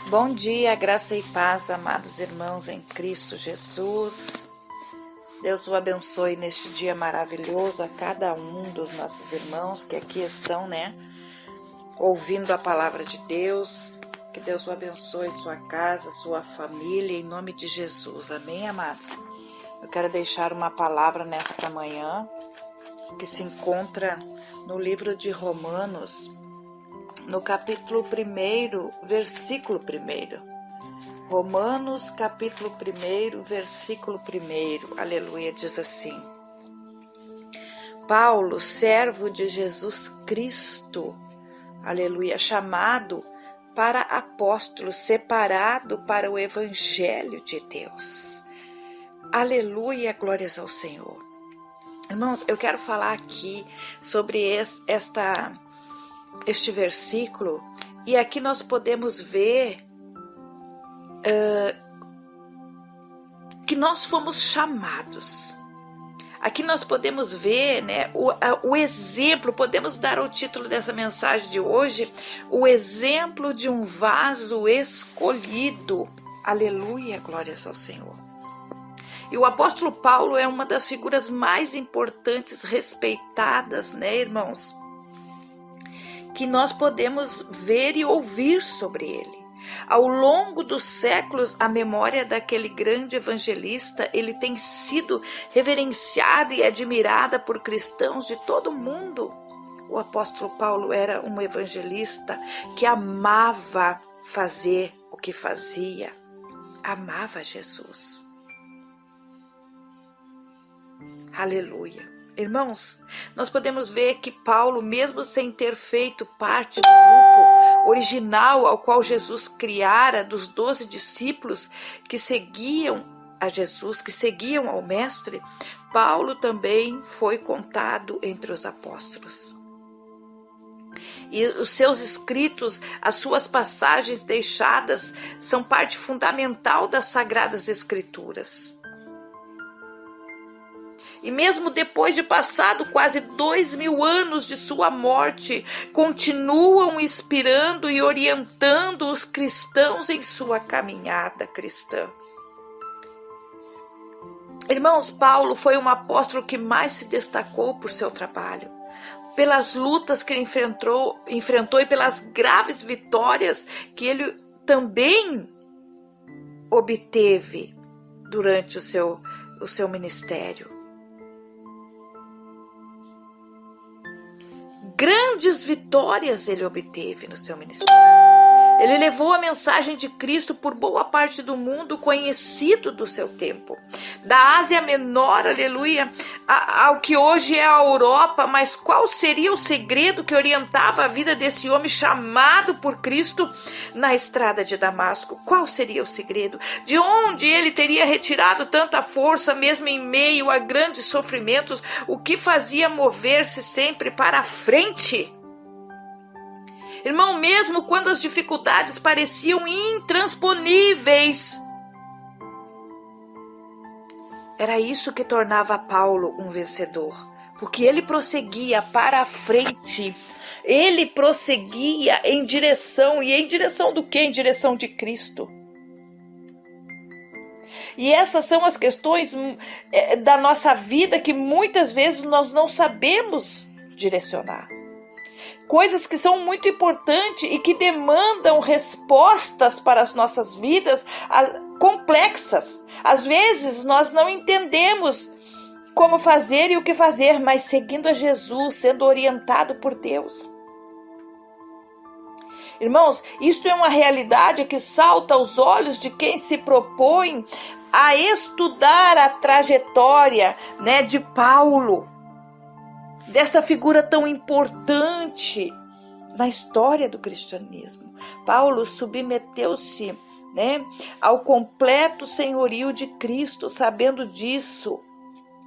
Bom dia, graça e paz, amados irmãos em Cristo Jesus. Deus o abençoe neste dia maravilhoso a cada um dos nossos irmãos que aqui estão, ouvindo a palavra de Deus. Que Deus o abençoe, sua casa, sua família, em nome de Jesus. Amém, amados? Eu quero deixar uma palavra nesta manhã que se encontra no livro de Romanos, no capítulo 1, versículo 1. Romanos, capítulo 1, versículo 1. Aleluia, diz assim: Paulo, servo de Jesus Cristo, aleluia, chamado para apóstolo, separado para o evangelho de Deus. Aleluia, glórias ao Senhor. Irmãos, eu quero falar aqui sobre este versículo, e aqui nós podemos ver que nós fomos chamados. Aqui nós podemos ver o exemplo, podemos dar o título dessa mensagem de hoje, o exemplo de um vaso escolhido. Aleluia, glórias ao Senhor. E o apóstolo Paulo é uma das figuras mais importantes, respeitadas, irmãos, que nós podemos ver e ouvir sobre ele. Ao longo dos séculos, a memória daquele grande evangelista, ele tem sido reverenciada e admirada por cristãos de todo o mundo. O apóstolo Paulo era um evangelista que amava fazer o que fazia, amava Jesus. Aleluia. Irmãos, nós podemos ver que Paulo, mesmo sem ter feito parte do grupo original ao qual Jesus criara, dos 12 discípulos que seguiam a Jesus, que seguiam ao Mestre, Paulo também foi contado entre os apóstolos. E os seus escritos, as suas passagens deixadas, são parte fundamental das Sagradas Escrituras. E mesmo depois de passado quase 2000 anos de sua morte, continuam inspirando e orientando os cristãos em sua caminhada cristã. Irmãos, Paulo foi um apóstolo que mais se destacou por seu trabalho, pelas lutas que ele enfrentou e pelas graves vitórias que ele também obteve durante o seu ministério. Grandes vitórias ele obteve no seu ministério. Ele levou a mensagem de Cristo por boa parte do mundo conhecido do seu tempo. Da Ásia Menor, aleluia, ao que hoje é a Europa. Mas qual seria o segredo que orientava a vida desse homem chamado por Cristo na estrada de Damasco? Qual seria o segredo? De onde ele teria retirado tanta força, mesmo em meio a grandes sofrimentos? O que fazia mover-se sempre para a frente? Irmão, mesmo quando as dificuldades pareciam intransponíveis, era isso que tornava Paulo um vencedor, porque ele prosseguia para a frente, ele prosseguia em direção do quê? Em direção de Cristo. E essas são as questões da nossa vida que muitas vezes nós não sabemos direcionar. Coisas que são muito importantes e que demandam respostas para as nossas vidas complexas. Às vezes nós não entendemos como fazer e o que fazer, mas seguindo a Jesus, sendo orientado por Deus. Irmãos, isto é uma realidade que salta aos olhos de quem se propõe a estudar a trajetória, de Paulo, desta figura tão importante na história do cristianismo. Paulo submeteu-se, ao completo senhorio de Cristo. Sabendo disso,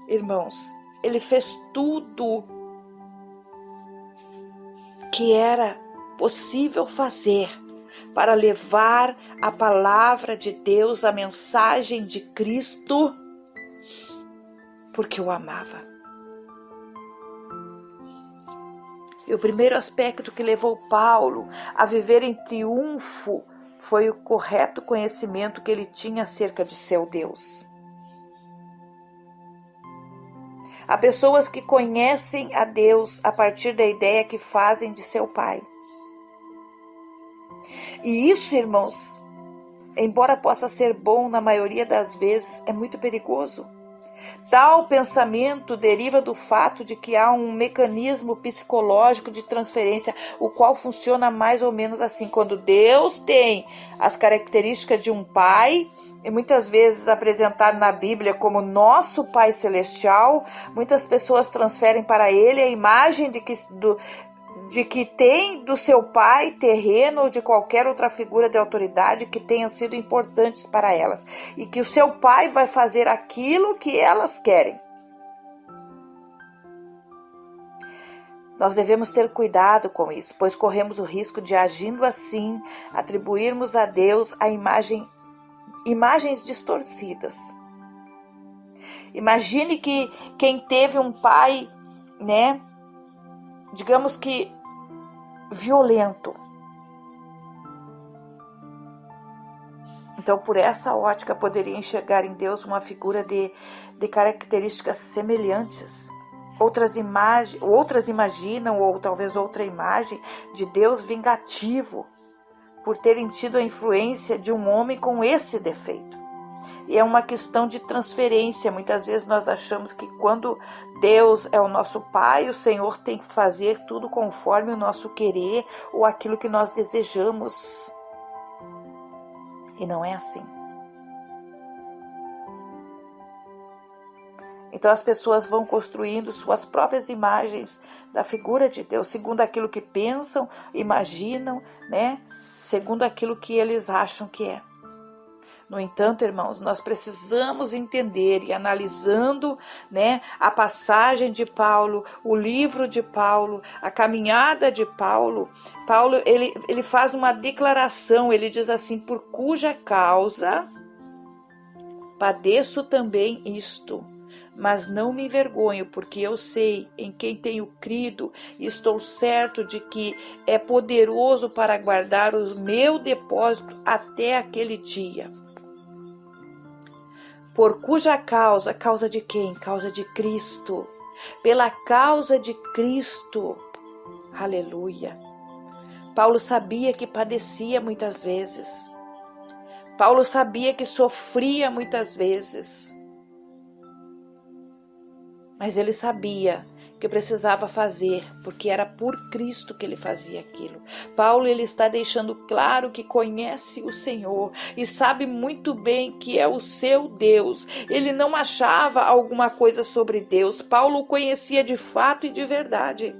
irmãos, ele fez tudo que era possível fazer para levar a palavra de Deus, a mensagem de Cristo, porque o amava. E o primeiro aspecto que levou Paulo a viver em triunfo foi o correto conhecimento que ele tinha acerca de seu Deus. Há pessoas que conhecem a Deus a partir da ideia que fazem de seu Pai. E isso, irmãos, embora possa ser bom na maioria das vezes, é muito perigoso. Tal pensamento deriva do fato de que há um mecanismo psicológico de transferência, o qual funciona mais ou menos assim. Quando Deus tem as características de um pai, e muitas vezes apresentado na Bíblia como nosso Pai Celestial, muitas pessoas transferem para ele a imagem de que tem do seu pai terreno ou de qualquer outra figura de autoridade que tenham sido importantes para elas, e que o seu pai vai fazer aquilo que elas querem. Nós devemos ter cuidado com isso, pois corremos o risco de, agindo assim, atribuirmos a Deus a imagens distorcidas. Imagine que quem teve um pai, digamos que violento. Então, por essa ótica, poderia enxergar em Deus uma figura de características semelhantes. Outras imaginam, ou talvez outra imagem, de Deus vingativo, por terem tido a influência de um homem com esse defeito. E é uma questão de transferência. Muitas vezes nós achamos que quando Deus é o nosso Pai, o Senhor tem que fazer tudo conforme o nosso querer ou aquilo que nós desejamos. E não é assim. Então as pessoas vão construindo suas próprias imagens da figura de Deus, segundo aquilo que pensam, imaginam, segundo aquilo que eles acham que é. No entanto, irmãos, nós precisamos entender, e analisando a passagem de Paulo, o livro de Paulo, a caminhada de Paulo, ele faz uma declaração, ele diz assim: por cuja causa padeço também isto, mas não me envergonho, porque eu sei em quem tenho crido e estou certo de que é poderoso para guardar o meu depósito até aquele dia. Por cuja causa, causa de quem? Causa de Cristo. Pela causa de Cristo. Aleluia. Paulo sabia que padecia muitas vezes. Paulo sabia que sofria muitas vezes. Mas ele sabia que precisava fazer, porque era por Cristo que ele fazia aquilo. Paulo, ele está deixando claro que conhece o Senhor e sabe muito bem que é o seu Deus. Ele não achava alguma coisa sobre Deus. Paulo o conhecia de fato e de verdade.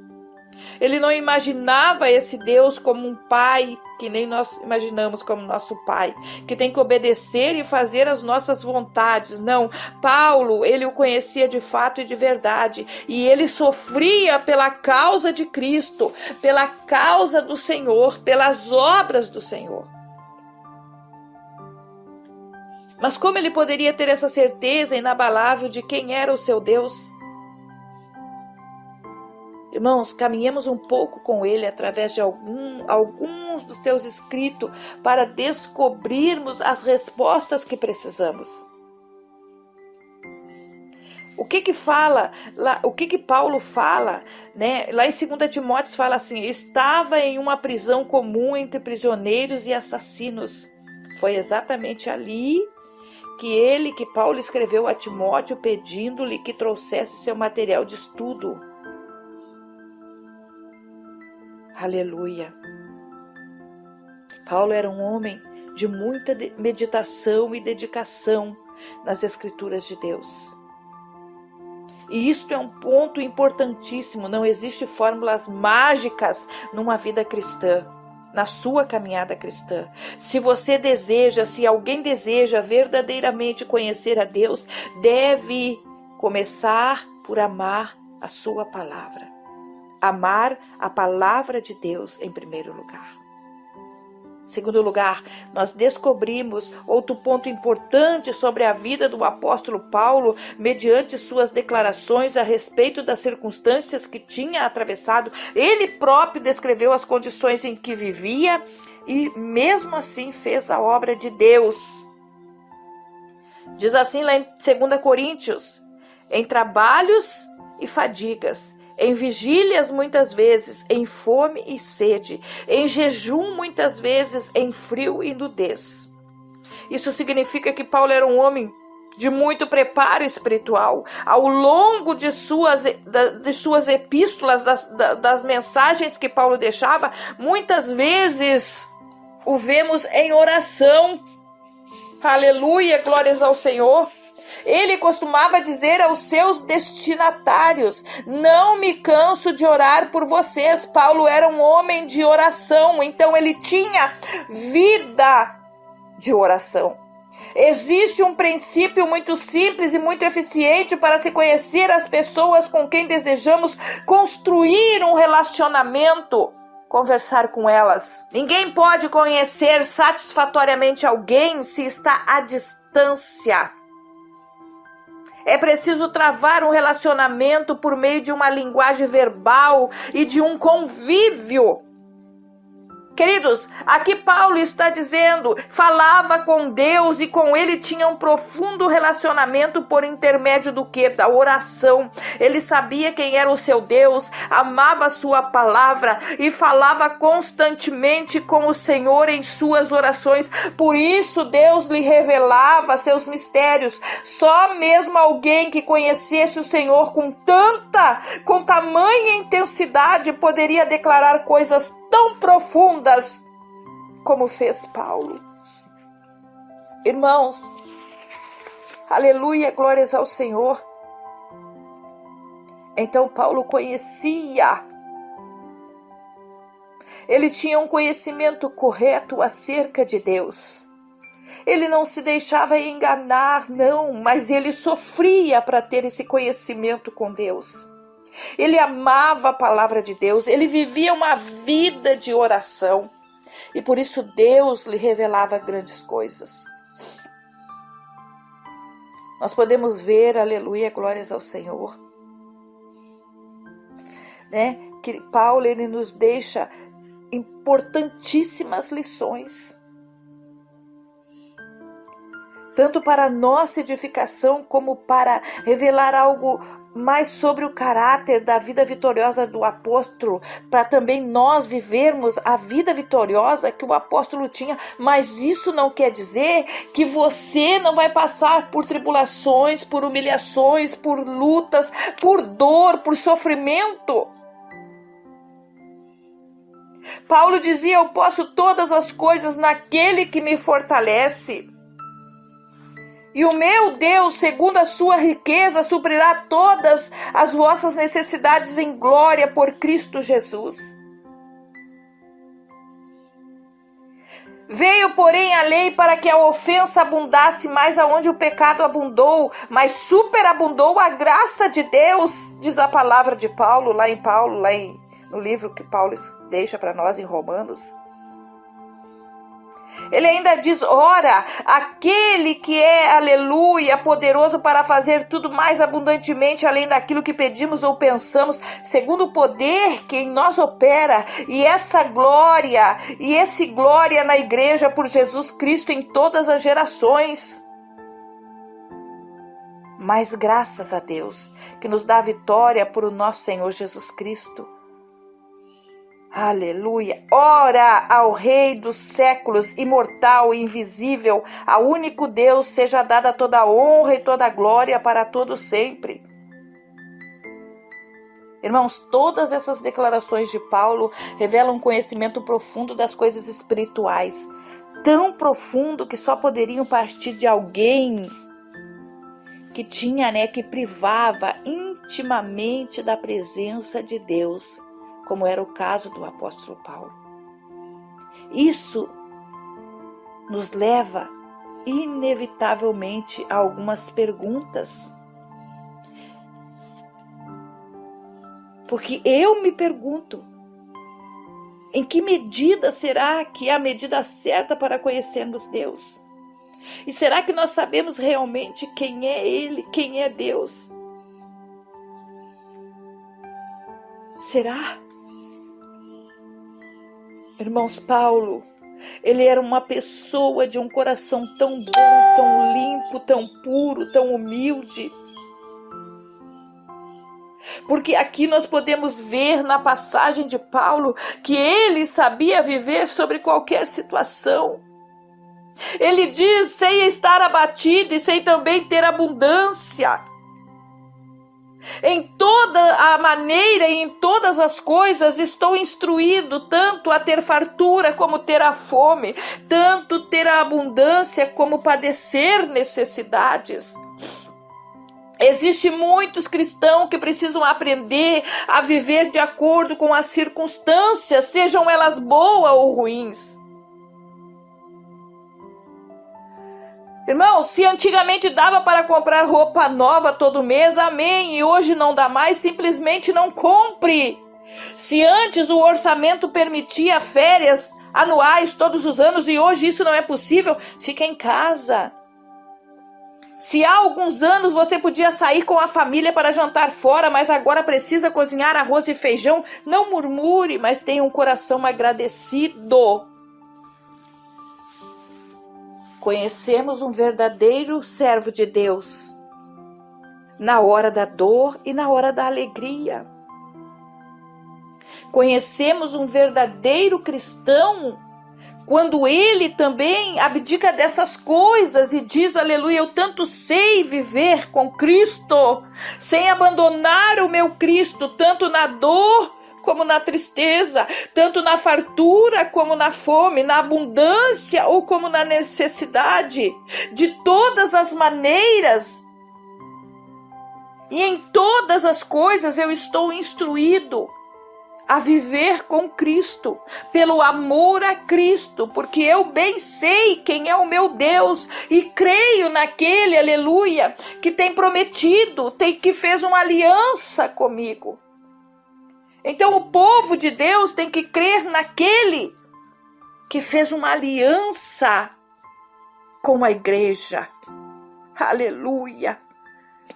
Ele não imaginava esse Deus como um pai, que nem nós imaginamos como nosso pai, que tem que obedecer e fazer as nossas vontades. Não, Paulo, ele o conhecia de fato e de verdade, e ele sofria pela causa de Cristo, pela causa do Senhor, pelas obras do Senhor. Mas como ele poderia ter essa certeza inabalável de quem era o seu Deus? Irmãos, caminhemos um pouco com ele através de alguns dos seus escritos para descobrirmos as respostas que precisamos. O que Paulo fala, lá em 2 Timóteo fala assim: estava em uma prisão comum entre prisioneiros e assassinos. Foi exatamente ali que Paulo escreveu a Timóteo pedindo-lhe que trouxesse seu material de estudo. Aleluia. Paulo era um homem de muita meditação e dedicação nas Escrituras de Deus. E isto é um ponto importantíssimo. Não existe fórmulas mágicas numa vida cristã, na sua caminhada cristã. Se alguém deseja verdadeiramente conhecer a Deus, deve começar por amar a sua palavra. Amar a palavra de Deus em primeiro lugar. Segundo lugar, nós descobrimos outro ponto importante sobre a vida do apóstolo Paulo, mediante suas declarações a respeito das circunstâncias que tinha atravessado. Ele próprio descreveu as condições em que vivia, e mesmo assim fez a obra de Deus. Diz assim lá em 2 Coríntios: em trabalhos e fadigas, em vigílias muitas vezes, em fome e sede, em jejum muitas vezes, em frio e nudez. Isso significa que Paulo era um homem de muito preparo espiritual. Ao longo de suas epístolas, das mensagens que Paulo deixava, muitas vezes o vemos em oração. Aleluia, glórias ao Senhor. Ele costumava dizer aos seus destinatários: não me canso de orar por vocês. Paulo era um homem de oração, então ele tinha vida de oração. Existe um princípio muito simples e muito eficiente para se conhecer as pessoas com quem desejamos construir um relacionamento: conversar com elas. Ninguém pode conhecer satisfatoriamente alguém se está à distância. É preciso travar um relacionamento por meio de uma linguagem verbal e de um convívio. Queridos, aqui Paulo está dizendo, falava com Deus e com ele tinha um profundo relacionamento por intermédio do quê? Da oração. Ele sabia quem era o seu Deus, amava a sua palavra e falava constantemente com o Senhor em suas orações. Por isso Deus lhe revelava seus mistérios. Só mesmo alguém que conhecesse o Senhor com tamanha intensidade poderia declarar coisas tão profundas como fez Paulo. Irmãos, aleluia, glórias ao Senhor. Então Paulo conhecia, ele tinha um conhecimento correto acerca de Deus. Ele não se deixava enganar, não, mas ele sofria para ter esse conhecimento com Deus. Ele amava a palavra de Deus, ele vivia uma vida de oração e por isso Deus lhe revelava grandes coisas. Nós podemos ver, aleluia, glórias ao Senhor, né? Que Paulo ele nos deixa importantíssimas lições, tanto para a nossa edificação como para revelar algo mais sobre o caráter da vida vitoriosa do apóstolo, para também nós vivermos a vida vitoriosa que o apóstolo tinha. Mas isso não quer dizer que você não vai passar por tribulações, por humilhações, por lutas, por dor, por sofrimento. Paulo dizia: eu posso todas as coisas naquele que me fortalece. E o meu Deus, segundo a sua riqueza, suprirá todas as vossas necessidades em glória por Cristo Jesus. Veio, porém, a lei para que a ofensa abundasse mais aonde o pecado abundou, mas superabundou a graça de Deus, diz a palavra de Paulo, no livro que Paulo deixa para nós em Romanos. Ele ainda diz: ora, aquele que é, aleluia, poderoso para fazer tudo mais abundantemente além daquilo que pedimos ou pensamos, segundo o poder que em nós opera, e essa glória, e esse glória na igreja por Jesus Cristo em todas as gerações. Mas graças a Deus, que nos dá a vitória por o nosso Senhor Jesus Cristo. Aleluia! Ora ao Rei dos séculos, imortal e invisível, ao único Deus, seja dada toda a honra e toda a glória para todo sempre. Irmãos, todas essas declarações de Paulo revelam um conhecimento profundo das coisas espirituais, tão profundo que só poderiam partir de alguém que tinha, que privava intimamente da presença de Deus, como era o caso do apóstolo Paulo. Isso nos leva inevitavelmente a algumas perguntas. Porque eu me pergunto, em que medida será que é a medida certa para conhecermos Deus? E será que nós sabemos realmente quem é Ele, quem é Deus? Será? Irmãos, Paulo Ele era uma pessoa de um coração tão bom, tão limpo, tão puro, tão humilde. Porque aqui nós podemos ver na passagem de Paulo que ele sabia viver sobre qualquer situação. Ele diz: sei estar abatido e sei também ter abundância. Em toda a maneira e em todas as coisas estou instruído, tanto a ter fartura como ter a fome, tanto ter a abundância como padecer necessidades. Existem muitos cristãos que precisam aprender a viver de acordo com as circunstâncias, sejam elas boas ou ruins. Irmãos, se antigamente dava para comprar roupa nova todo mês, amém, e hoje não dá mais, simplesmente não compre. Se antes o orçamento permitia férias anuais todos os anos e hoje isso não é possível, fica em casa. Se há alguns anos você podia sair com a família para jantar fora, mas agora precisa cozinhar arroz e feijão, não murmure, mas tenha um coração agradecido. Conhecemos um verdadeiro servo de Deus na hora da dor e na hora da alegria. Conhecemos um verdadeiro cristão quando ele também abdica dessas coisas e diz: aleluia, eu tanto sei viver com Cristo, sem abandonar o meu Cristo, tanto na dor como na tristeza, tanto na fartura como na fome, na abundância ou como na necessidade, de todas as maneiras. E em todas as coisas eu estou instruído a viver com Cristo, pelo amor a Cristo, porque eu bem sei quem é o meu Deus e creio naquele, aleluia, que tem prometido, que fez uma aliança comigo. Então o povo de Deus tem que crer naquele que fez uma aliança com a igreja. Aleluia,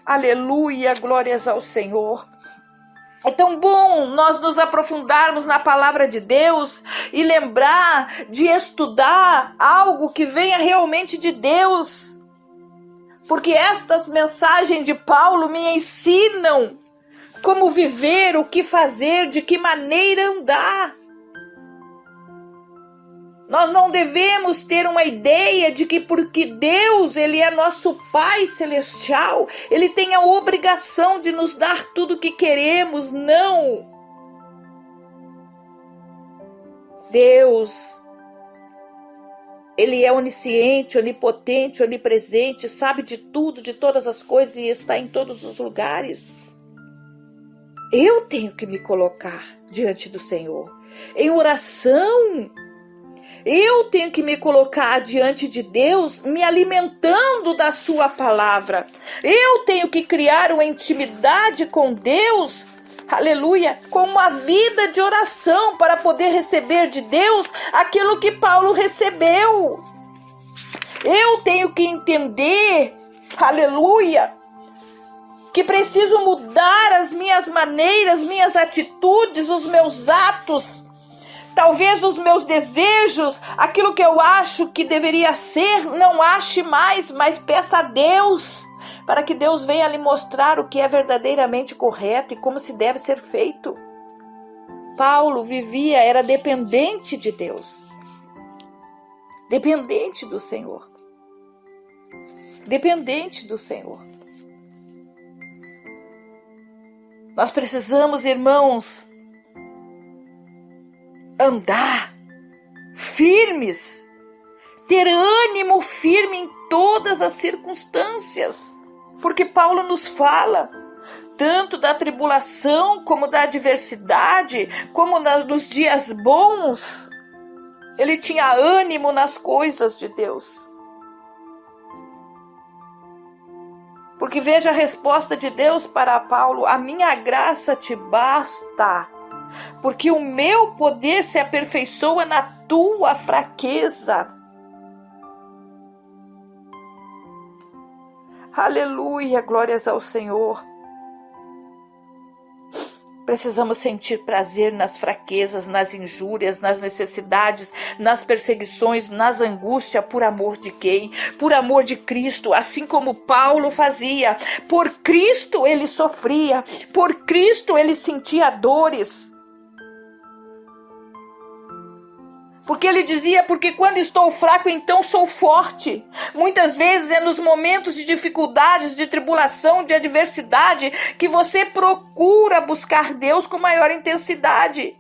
aleluia, glórias ao Senhor. É tão bom nós nos aprofundarmos na palavra de Deus e lembrar de estudar algo que venha realmente de Deus. Porque estas mensagens de Paulo me ensinam como viver, o que fazer, de que maneira andar. Nós não devemos ter uma ideia de que porque Deus, Ele é nosso Pai Celestial, Ele tem a obrigação de nos dar tudo o que queremos. Não. Deus, Ele é onisciente, onipotente, onipresente, sabe de tudo, de todas as coisas e está em todos os lugares. Eu tenho que me colocar diante do Senhor em oração. Eu tenho que me colocar diante de Deus, me alimentando da sua palavra. Eu tenho que criar uma intimidade com Deus, aleluia, com uma vida de oração para poder receber de Deus aquilo que Paulo recebeu. Eu tenho que entender, aleluia, que preciso mudar as minhas maneiras, minhas atitudes, os meus atos, talvez os meus desejos, aquilo que eu acho que deveria ser, não ache mais, mas peça a Deus, para que Deus venha lhe mostrar o que é verdadeiramente correto e como se deve ser feito. Paulo vivia, era dependente de Deus, dependente do Senhor, dependente do Senhor. Nós precisamos, irmãos, andar firmes, ter ânimo firme em todas as circunstâncias, porque Paulo nos fala tanto da tribulação como da adversidade, como nos dias bons. Ele tinha ânimo nas coisas de Deus. Porque veja a resposta de Deus para Paulo: a minha graça te basta, porque o meu poder se aperfeiçoa na tua fraqueza. Aleluia, glórias ao Senhor. precisamos sentir prazer nas fraquezas, nas injúrias, nas necessidades, nas perseguições, nas angústias. Por amor de quem? Por amor de Cristo, assim como Paulo fazia. Por Cristo ele sofria, por Cristo ele sentia dores. Porque ele dizia, porque quando estou fraco, então sou forte. Muitas vezes é nos momentos de dificuldades, de tribulação, de adversidade, que você procura buscar Deus com maior intensidade.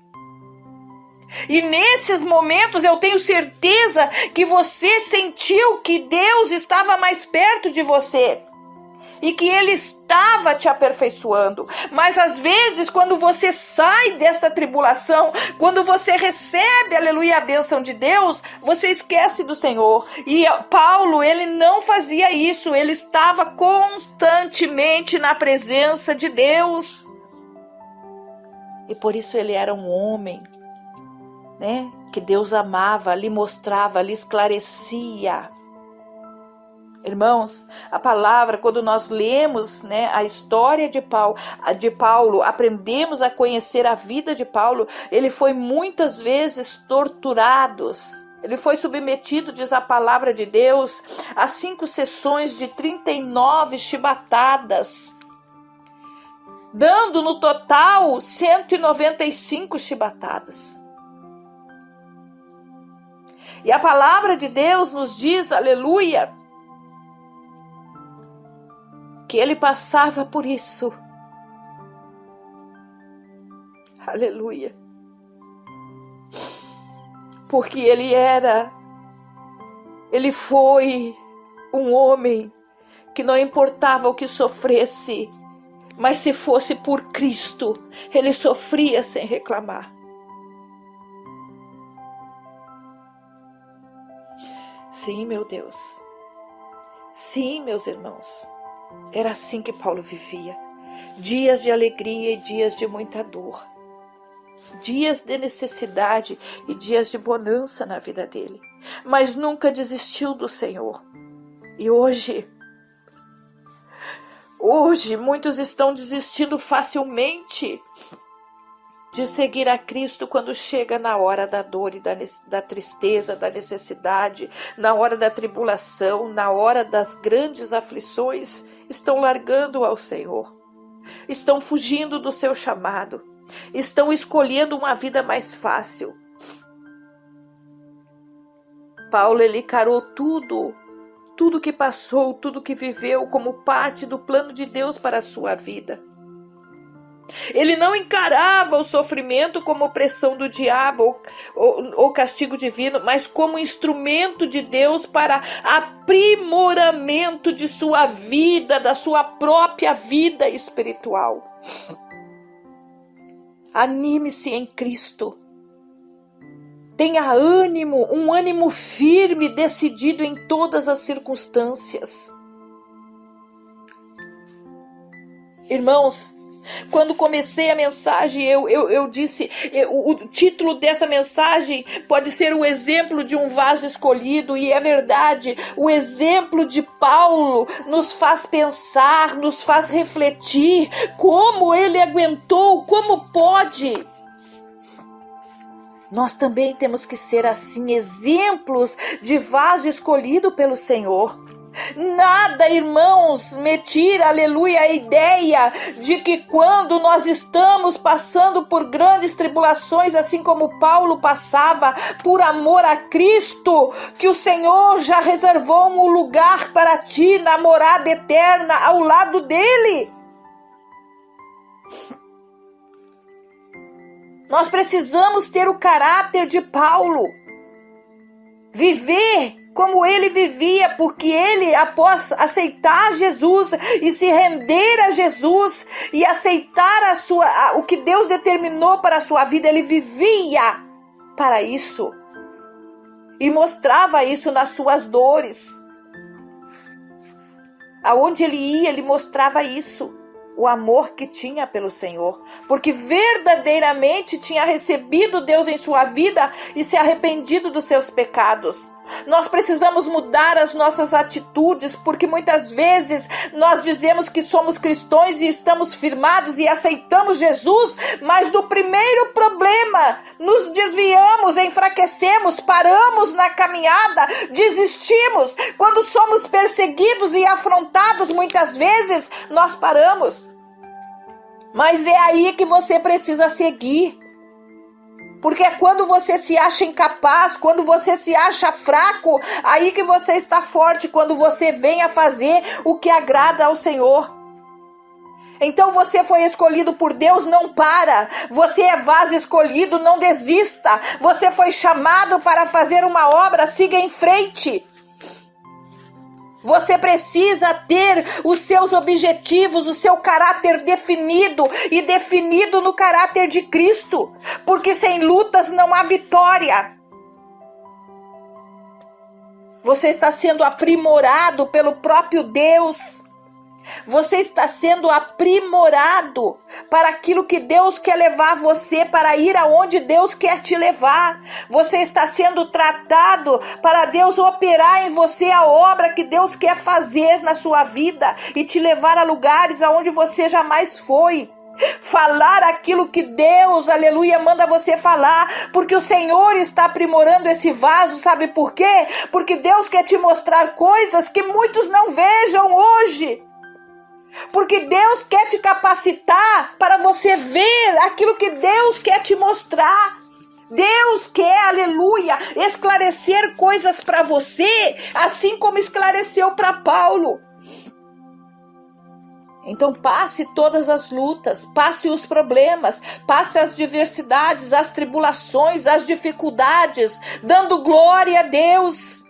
E nesses momentos eu tenho certeza que você sentiu que Deus estava mais perto de você. E que Ele estava te aperfeiçoando. Mas às vezes, quando você sai desta tribulação, quando você recebe, aleluia, a bênção de Deus, você esquece do Senhor. E Paulo, ele não fazia isso. Ele estava constantemente na presença de Deus. E por isso ele era um homem, né, que Deus amava, lhe mostrava, lhe esclarecia. Irmãos, a palavra, quando nós lemos, né, a história de Paulo, aprendemos a conhecer a vida de Paulo, ele foi muitas vezes torturado, ele foi submetido, diz a palavra de Deus, a 5 sessões de 39 chibatadas, dando no total 195 chibatadas. E a palavra de Deus nos diz, aleluia, que ele passava por isso. Aleluia. Porque ele foi um homem que não importava o que sofresse, mas se fosse por Cristo, ele sofria sem reclamar. Sim, meu Deus. Sim, meus irmãos. Era assim que Paulo vivia. Dias de alegria e dias de muita dor. Dias de necessidade e dias de bonança na vida dele. Mas nunca desistiu do Senhor. E hoje muitos estão desistindo facilmente de seguir a Cristo quando chega na hora da dor e da tristeza, da necessidade, na hora da tribulação, na hora das grandes aflições, estão largando ao Senhor, estão fugindo do seu chamado, estão escolhendo uma vida mais fácil. Paulo, ele encarou tudo que passou, tudo que viveu como parte do plano de Deus para a sua vida. Ele não encarava o sofrimento como opressão do diabo ou castigo divino, mas como instrumento de Deus para aprimoramento de sua vida, da sua própria vida espiritual. Anime-se em Cristo. Tenha ânimo, um ânimo firme, decidido em todas as circunstâncias. Irmãos, quando comecei a mensagem, eu disse, o título dessa mensagem pode ser o exemplo de um vaso escolhido, e é verdade, o exemplo de Paulo nos faz pensar, nos faz refletir, como ele aguentou, como pode. Nós também temos que ser assim, exemplos de vaso escolhido pelo Senhor. Nada, irmãos, me tira, aleluia, a ideia de que quando nós estamos passando por grandes tribulações, assim como Paulo passava, por amor a Cristo, que o Senhor já reservou um lugar para ti na morada eterna ao lado dele. Nós precisamos ter o caráter de Paulo, viver como ele vivia, porque ele, após aceitar Jesus e se render a Jesus e aceitar o que Deus determinou para a sua vida, ele vivia para isso e mostrava isso nas suas dores. Aonde ele ia, ele mostrava isso, o amor que tinha pelo Senhor, porque verdadeiramente tinha recebido Deus em sua vida e se arrependido dos seus pecados. Nós precisamos mudar as nossas atitudes, porque muitas vezes nós dizemos que somos cristãos e estamos firmados e aceitamos Jesus, mas do primeiro problema nos desviamos, enfraquecemos, paramos na caminhada, desistimos. Quando somos perseguidos e afrontados, muitas vezes nós paramos. Mas é aí que você precisa seguir. Porque é quando você se acha incapaz, quando você se acha fraco, aí que você está forte, quando você vem a fazer o que agrada ao Senhor. Então você foi escolhido por Deus, não para. Você é vaso escolhido, não desista. Você foi chamado para fazer uma obra, siga em frente. Você precisa ter os seus objetivos, o seu caráter definido e definido no caráter de Cristo, porque sem lutas não há vitória. Você está sendo aprimorado pelo próprio Deus. Você está sendo aprimorado para aquilo que Deus quer levar você, para ir aonde Deus quer te levar. Você está sendo tratado para Deus operar em você a obra que Deus quer fazer na sua vida e te levar a lugares aonde você jamais foi. Falar aquilo que Deus, aleluia, manda você falar, porque o Senhor está aprimorando esse vaso, sabe por quê? Porque Deus quer te mostrar coisas que muitos não vejam hoje. Porque Deus quer te capacitar para você ver aquilo que Deus quer te mostrar. Deus quer, aleluia, esclarecer coisas para você, assim como esclareceu para Paulo. Então passe todas as lutas, passe os problemas, passe as diversidades, as tribulações, as dificuldades, dando glória a Deus.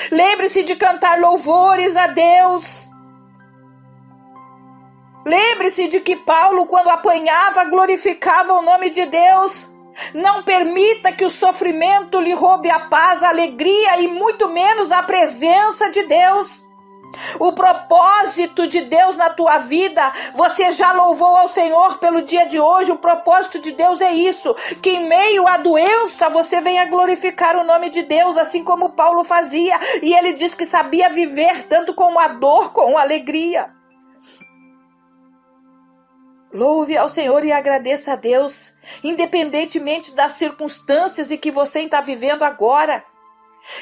Lembre-se de cantar louvores a Deus. Lembre-se de que Paulo, quando apanhava, glorificava o nome de Deus. Não permita que o sofrimento lhe roube a paz, a alegria e muito menos a presença de Deus. O propósito de Deus na tua vida, você já louvou ao Senhor pelo dia de hoje. O propósito de Deus é isso, que em meio à doença você venha glorificar o nome de Deus, assim como Paulo fazia. E ele diz que sabia viver tanto com a dor, com a alegria. Louve ao Senhor e agradeça a Deus, independentemente das circunstâncias em que você está vivendo agora.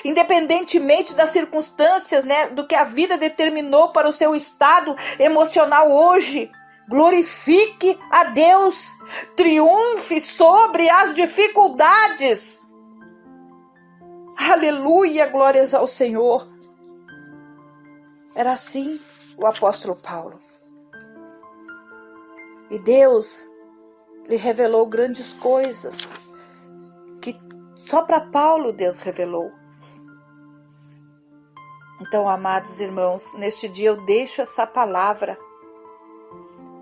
Independentemente das circunstâncias, do que a vida determinou para o seu estado emocional hoje. Glorifique a Deus, triunfe sobre as dificuldades. Aleluia, glórias ao Senhor. Era assim o apóstolo Paulo. E Deus lhe revelou grandes coisas que só para Paulo Deus revelou. Então, amados irmãos, neste dia eu deixo essa palavra.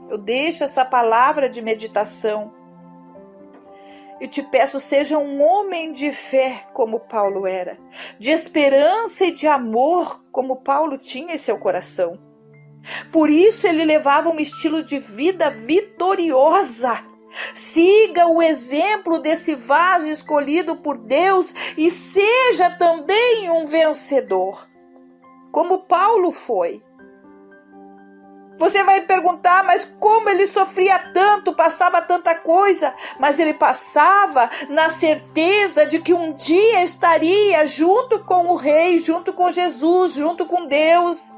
Eu deixo essa palavra de meditação. E te peço, seja um homem de fé como Paulo era. De esperança e de amor como Paulo tinha em seu coração. Por isso ele levava um estilo de vida vitoriosa. Siga o exemplo desse vaso escolhido por Deus e seja também um vencedor, como Paulo foi. Você vai perguntar, mas como ele sofria tanto, passava tanta coisa? Mas ele passava na certeza de que um dia estaria junto com o Rei, junto com Jesus, junto com Deus.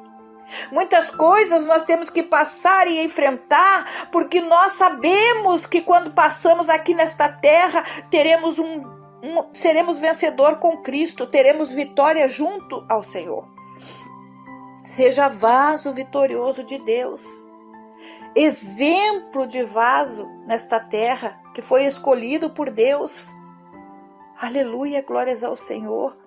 Muitas coisas nós temos que passar e enfrentar, porque nós sabemos que quando passamos aqui nesta terra, seremos vencedor com Cristo, teremos vitória junto ao Senhor. Seja vaso vitorioso de Deus, exemplo de vaso nesta terra que foi escolhido por Deus. Aleluia, glórias ao Senhor.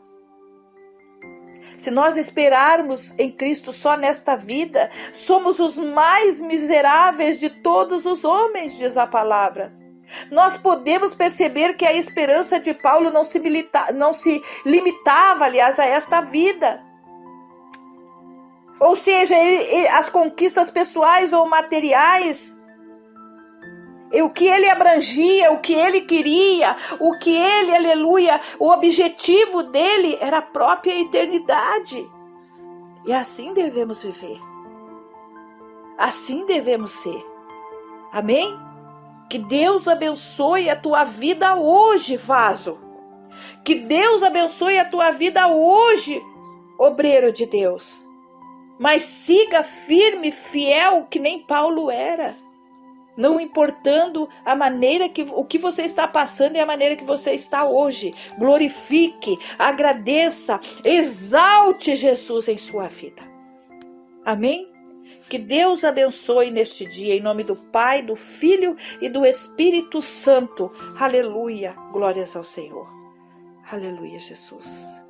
Se nós esperarmos em Cristo só nesta vida, somos os mais miseráveis de todos os homens, diz a palavra. Nós podemos perceber que a esperança de Paulo não se limitava, aliás, a esta vida. Ou seja, as conquistas pessoais ou materiais, o que ele abrangia, o que ele queria, o que ele, aleluia, o objetivo dele era a própria eternidade. E assim devemos viver. Assim devemos ser. Amém? Que Deus abençoe a tua vida hoje, vaso. Que Deus abençoe a tua vida hoje, obreiro de Deus. Mas siga firme, fiel, que nem Paulo era. Não importando a maneira o que você está passando e a maneira que você está hoje. Glorifique, agradeça, exalte Jesus em sua vida. Amém? Que Deus abençoe neste dia, em nome do Pai, do Filho e do Espírito Santo. Aleluia, glórias ao Senhor. Aleluia, Jesus.